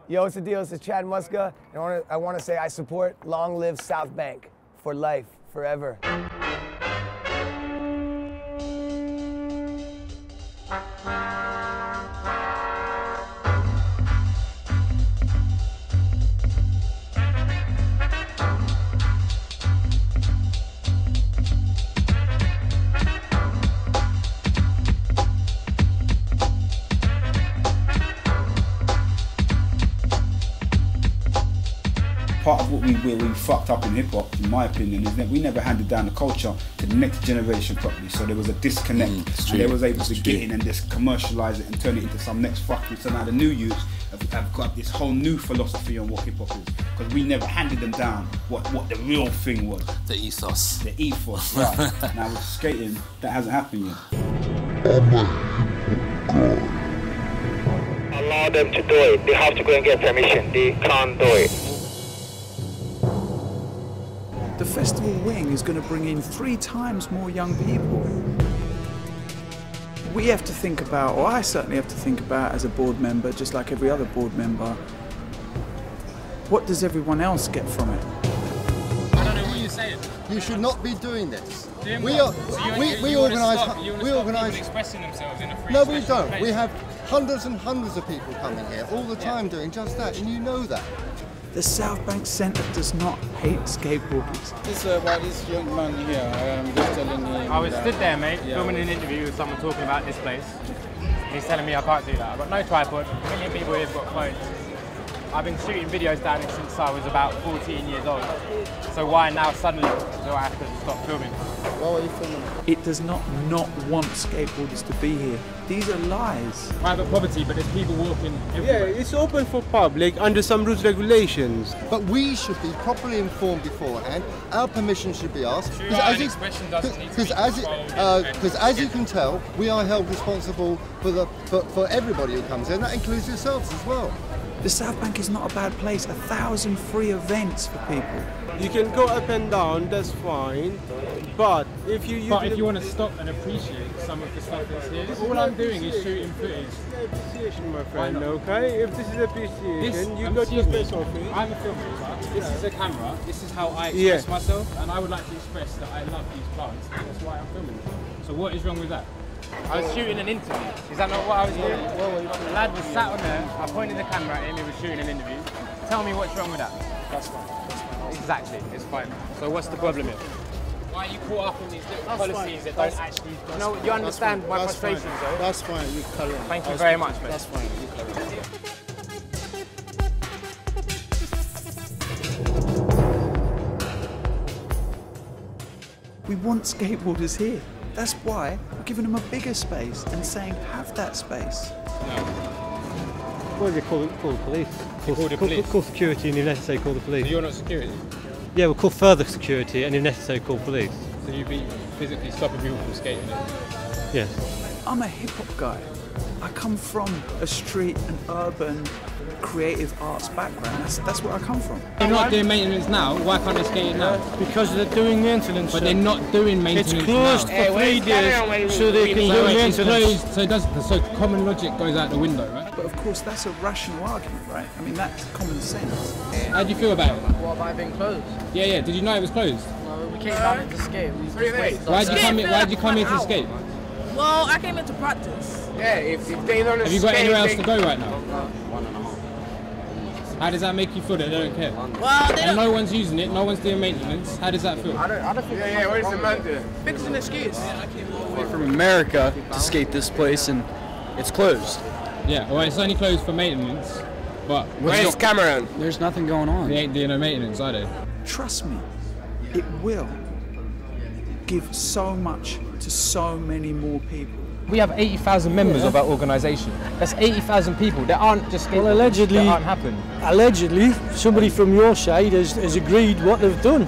Yo, what's the deal? This is Chad Muska, and I want to say I support Long Live Southbank for life, forever. Part of what we fucked up in hip-hop, in my opinion, is that we never handed down the culture to the next generation properly. So there was a disconnect, and they was able to get in and just commercialise it and turn it into some next fucking. So now the new youths have got this whole new philosophy on what hip-hop is, because we never handed them down what the real thing was. The ethos. The ethos, right. Now with skating, that hasn't happened yet. Allow them to do it. They have to go and get permission. They can't do it. The festival wing is going to bring in 3 times more young people. We have to think about, or I certainly have to think about as a board member, just like every other board member, what does everyone else get from it? I don't know what you're saying. You should not be doing this. Doing We what? organise expressing themselves in a free No, we don't. place. We have hundreds and hundreds of people coming here all the time doing just that, and you know that. The Southbank Centre does not hate skateboarders. This about this young man here, I'm just telling you. I was stood there, mate, filming an interview with someone talking about this place. He's telling me I can't do that. I've got no tripod. A million people here have got phones. I've been shooting videos down here since I was about 14 years old. So why now suddenly do I have to stop filming? Why are you filming? It does not want skateboarders to be here. These are lies. Private property, but there's people walking everywhere. Yeah, it's open for public under some rules regulations. But we should be properly informed beforehand. Our permission should be asked. Because as you can tell, we are held responsible for everybody who comes in. That includes yourselves as well. The Southbank is not a bad place. 1,000 free events for people. You can go up and down, that's fine. But if you want to stop and appreciate some of the stuff that's here, all I'm doing is shooting footage. Appreciation, my friend, okay? If this is appreciation, you go to the space office. I'm a filmmaker. This is a camera. This is how I express myself, and I would like to express that I love these plants. That's why I'm filming them. So what is wrong with that? I was shooting an interview. Is that not what I was doing? The lad was sat on there. I pointed the camera at him. He was shooting an interview. Tell me what's wrong with that. That's fine. Exactly, it's fine. So what's the problem here? Why are you caught up in these little policies that don't actually... No, you understand my frustrations, though? That's fine, you carry on. Thank you very much, mate. That's fine, you carry on. We want skateboarders here. That's why we're giving them a bigger space and saying, have that space. Well, you call the police. Call security, and if necessary, call the police. So you're not security? Yeah, we'll call further security, and if necessary, call police. So you'd be physically stopping people from skating? Yes. I'm a hip-hop guy. I come from a street and urban creative arts background. That's where I come from. They're not doing maintenance now. Why can't they skate it now? Because they're doing maintenance. But they're not doing maintenance It's closed now. for 3 days, so they can do maintenance. So common logic goes out the window, right? But of course, that's a rational argument, right? I mean, that's common sense. How do you feel about it? What about being closed? Yeah, yeah. Did you know it was closed? Well, we came down here to skate. Why'd you come here to skate? Well, I came here to practice. Yeah, if they don't Have you got anywhere else to go right now? How does that make you feel that they don't care? Well, they don't. No one's using it, no one's doing maintenance. How does that feel? I don't think. Yeah, what is the man doing? Fixing excuse. We're from America to skate this place, and it's closed. Yeah, well, it's only closed for maintenance, but... Where's Cameron? There's nothing going on. They ain't doing no maintenance, are they? Trust me, it will give so much to so many more people. We have 80,000 members of our organisation. That's 80,000 people that aren't just Well, allegedly, that aren't happening. Allegedly, somebody from your side has agreed what they've done.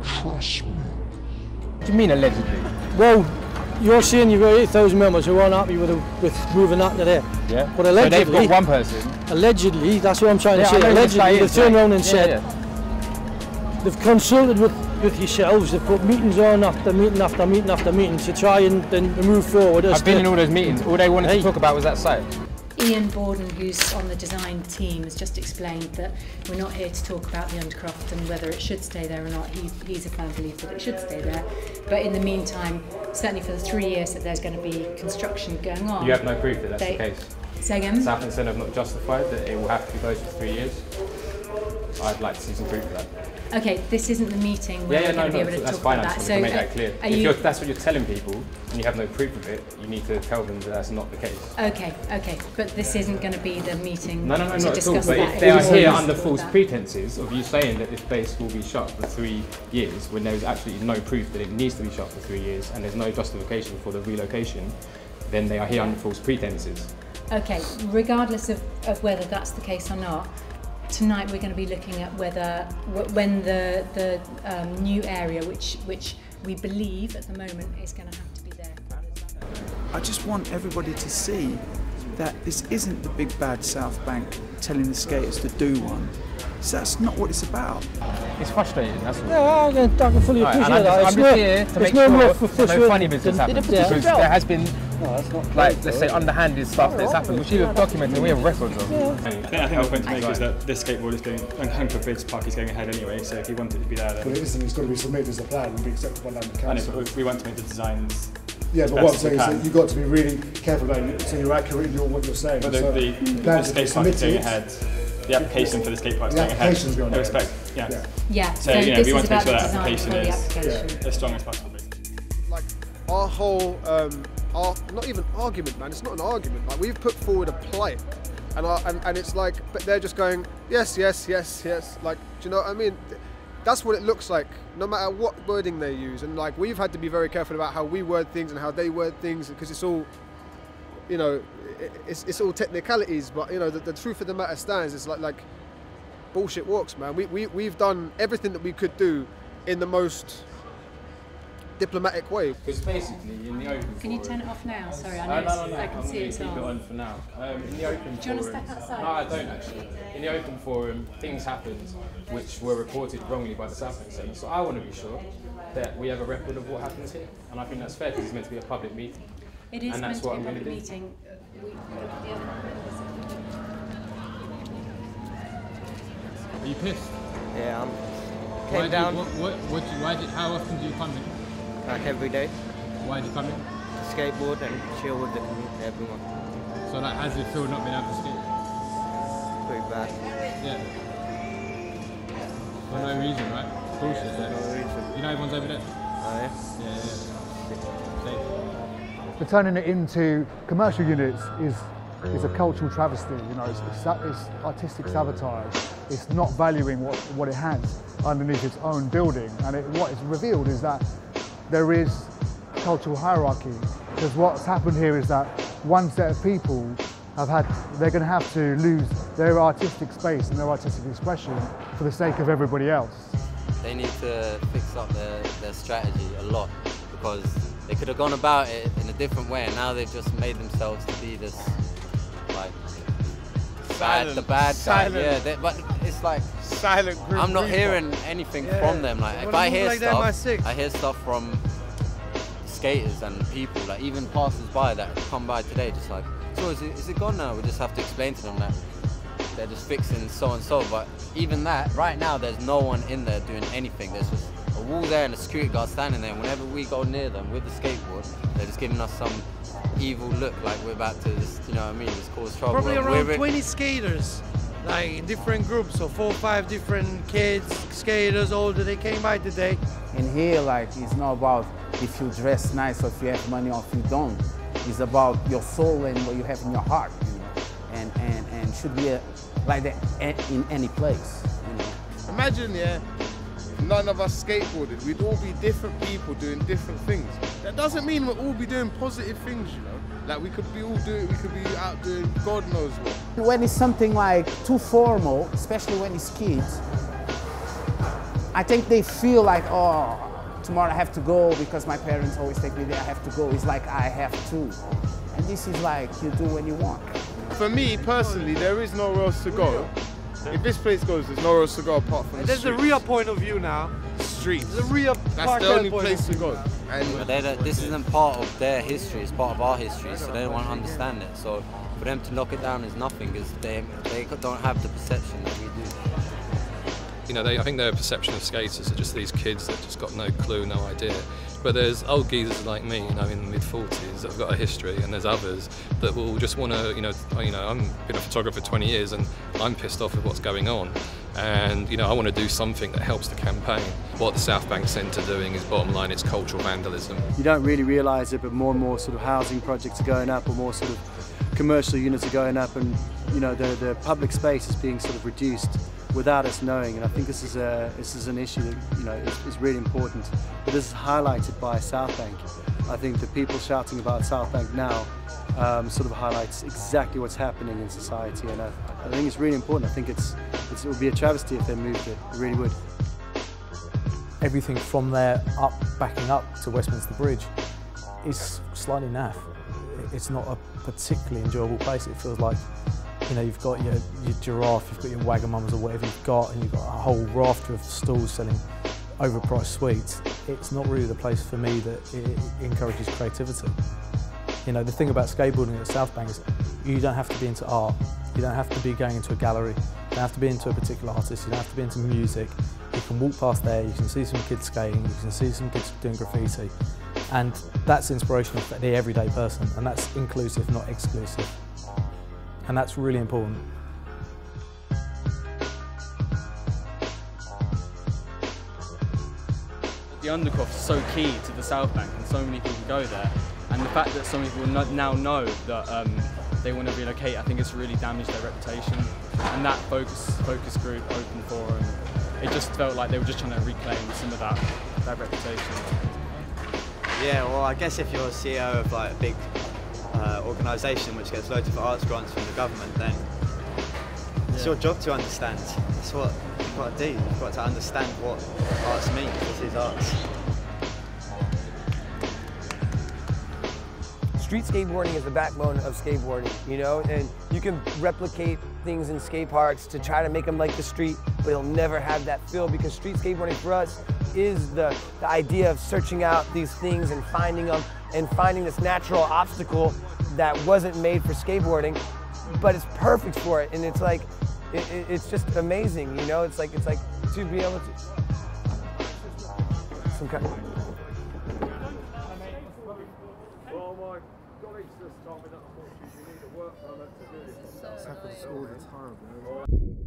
Trust me. What do you mean allegedly? Well, you're saying you've got 8,000 members who aren't happy with moving that to there. Yeah. But allegedly, so they've got one person. Allegedly, that's what I'm trying to say. Allegedly, they've turned around and said they've consulted with yourselves. They've put meetings on after meeting after meeting after meeting to try and then move forward. I've been in all those meetings. All they wanted to talk about was that site. Ian Borden, who's on the design team, has just explained that we're not here to talk about the Undercroft and whether it should stay there or not. He's a firm believer that it should stay there. But in the meantime, certainly for the 3 years that there's going to be construction going on. You have no proof that that's the case? Say again? Southbank Centre have not justified that it will have to be closed for 3 years. I'd like to see some proof of that. Okay, this isn't the meeting where we're going to be able to talk about that. So make that clear. If that's what you're telling people and you have no proof of it, you need to tell them that that's not the case. Okay, but this isn't going to be the meeting to discuss not at all. But that. if they are here under false pretences of you saying that this place will be shut for 3 years, when there is absolutely no proof that it needs to be shut for 3 years and there's no justification for the relocation, then they are here under false pretences. Okay, regardless of whether that's the case or not, tonight we're going to be looking at when the new area, which we believe at the moment is going to have to be there. I just want everybody to see that this isn't the big bad Southbank telling the skaters to do one. So that's not what it's about. It's frustrating, that's all. Yeah, I can fully appreciate that. I'm just here to make sure there's no funny business happens. Because there has been, like, let's say, underhanded stuff that's happened, which you have documented and we have records of. I think the point to make is that this skateboard is going, and Hunker Bridge Park is going ahead anyway, so if you want it to be there, then... But it isn't, it's got to be submitted as a plan and be accepted by London Council. But we want to make the designs. Yeah, but what I'm saying is that you've got to be really careful about so you're accurate in what you're saying. But so the skate park is going ahead. The application for the skate park is going ahead. The application's going ahead. Yeah. So this we want is to make about sure the that design application for the is application. as strong as possible. Like our whole, not even argument, man. It's not an argument. Like we've put forward a plight, and it's like, but they're just going yes. Like, do you know what I mean? That's what it looks like, no matter what wording they use. And like we've had to be very careful about how we word things and how they word things, because it's all, you know, it's all technicalities. But you know, the truth of the matter stands. It's like bullshit walks, man. We've done everything that we could do in the most diplomatic way. Because basically, in the open forum... Can you turn it off now? Sorry, I know no, I can see it's on. Keep it on for now. In the open Do you want to step outside? No, I don't actually. In the open forum, things happened which were reported wrongly by the Southbank Centre. So I want to be sure that we have a record of what happens here. And I think that's fair because it's meant to be a public meeting. It is meant to be a public meeting. Are you pissed? Yeah, Came down. How often do you come in? Like every day. Why do you come in? To skateboard and chill with the community, everyone. So like, how does it feel not being able to skate? Pretty bad. Yeah. For no reason, right? Bullshit. No reason. You know everyone's over there? Oh yeah? Yeah. But turning it into commercial units is a cultural travesty. You know, it's artistic sabotage. It's not valuing what it has underneath its own building. And what is revealed is that there is cultural hierarchy. Because what's happened here is that one set of people they're going to have to lose their artistic space and their artistic expression for the sake of everybody else. They need to fix up their strategy a lot, because they could have gone about it in a different way, and now they've just made themselves to be this, like, the bad guy. Yeah, but it's like silent group. I'm not hearing anything from them. Like, if I hear stuff, I hear stuff from skaters and people, like even passers-by that come by today, just like, so is it gone now? We just have to explain to them that they're just fixing so and so. But even that, right now, there's no one in there doing anything. There's just a wall there and a security guard standing there. Whenever we go near them with the skateboard, they're just giving us some evil look, like we're about to, just, you know what I mean, just cause trouble. Probably around 20 skaters, like in different groups, so 4 or 5 different kids, skaters, older. They came by today. In here, like, it's not about if you dress nice or if you have money or if you don't. It's about your soul and what you have in your heart, you know? And should be like that in any place, you know? Imagine, yeah, none of us skateboarded. We'd all be different people doing different things. That doesn't mean we'll all be doing positive things, you know? Like we could be out doing God knows what. When it's something like too formal, especially when it's kids, I think they feel like, oh, tomorrow I have to go because my parents always take me there, I have to go. It's like I have to. And this is like you do when you want. For me, personally, there is nowhere else to go. If this place goes, there's nowhere else to go apart from the There's a real point of view now. Streets. There's a real That's the only place to go. And this isn't part of their history, it's part of our history, so they don't want to understand it. So for them to knock it down is nothing, because they don't have the perception that we do. You know, I think their perception of skaters are just these kids that just got no clue, no idea. But there's old geezers like me, you know, in the mid-40s that have got a history, and there's others that will just want to, you know, I've been a photographer for 20 years and I'm pissed off with what's going on. And, you know, I want to do something that helps the campaign. What the Southbank Centre are doing is, bottom line, it's cultural vandalism. You don't really realise it, but more and more sort of housing projects are going up, or more sort of commercial units are going up, and, you know, the public space is being sort of reduced without us knowing, and I think this is an issue that, you know, is really important. But this is highlighted by Southbank. I think the people shouting about Southbank now sort of highlights exactly what's happening in society, and I think it's really important. I think it would be a travesty if they moved it. It really would. Everything from there up, backing up to Westminster Bridge, is slightly naff. It's not a particularly enjoyable place. It feels like, you know, you've got your giraffe, you've got your Wagamama's or whatever you've got, and you've got a whole rafter of stalls selling overpriced sweets. It's not really the place for me that it encourages creativity. You know, the thing about skateboarding at Southbank is you don't have to be into art, you don't have to be going into a gallery, you don't have to be into a particular artist, you don't have to be into music. You can walk past there, you can see some kids skating, you can see some kids doing graffiti, and that's inspirational for the everyday person, and that's inclusive, not exclusive. And that's really important. The Undercroft is so key to the Southbank, and so many people go there. And the fact that some people now know that they want to relocate, I think it's really damaged their reputation. And that focus group, open forum, it just felt like they were just trying to reclaim some of that reputation. Yeah, well, I guess if you're a CEO of like a big organisation which gets loads of arts grants from the government, then it's your job to understand. That's what you've got to do. You've got to understand what arts means. This is arts. Street skateboarding is the backbone of skateboarding, you know, and you can replicate things in skate parks to try to make them like the street, but it'll never have that feel, because street skateboarding for us is the idea of searching out these things and finding them, and finding this natural obstacle that wasn't made for skateboarding, but it's perfect for it. And it's like, it's just amazing, you know. It's like to be able to some kind of. This happens all the time, man.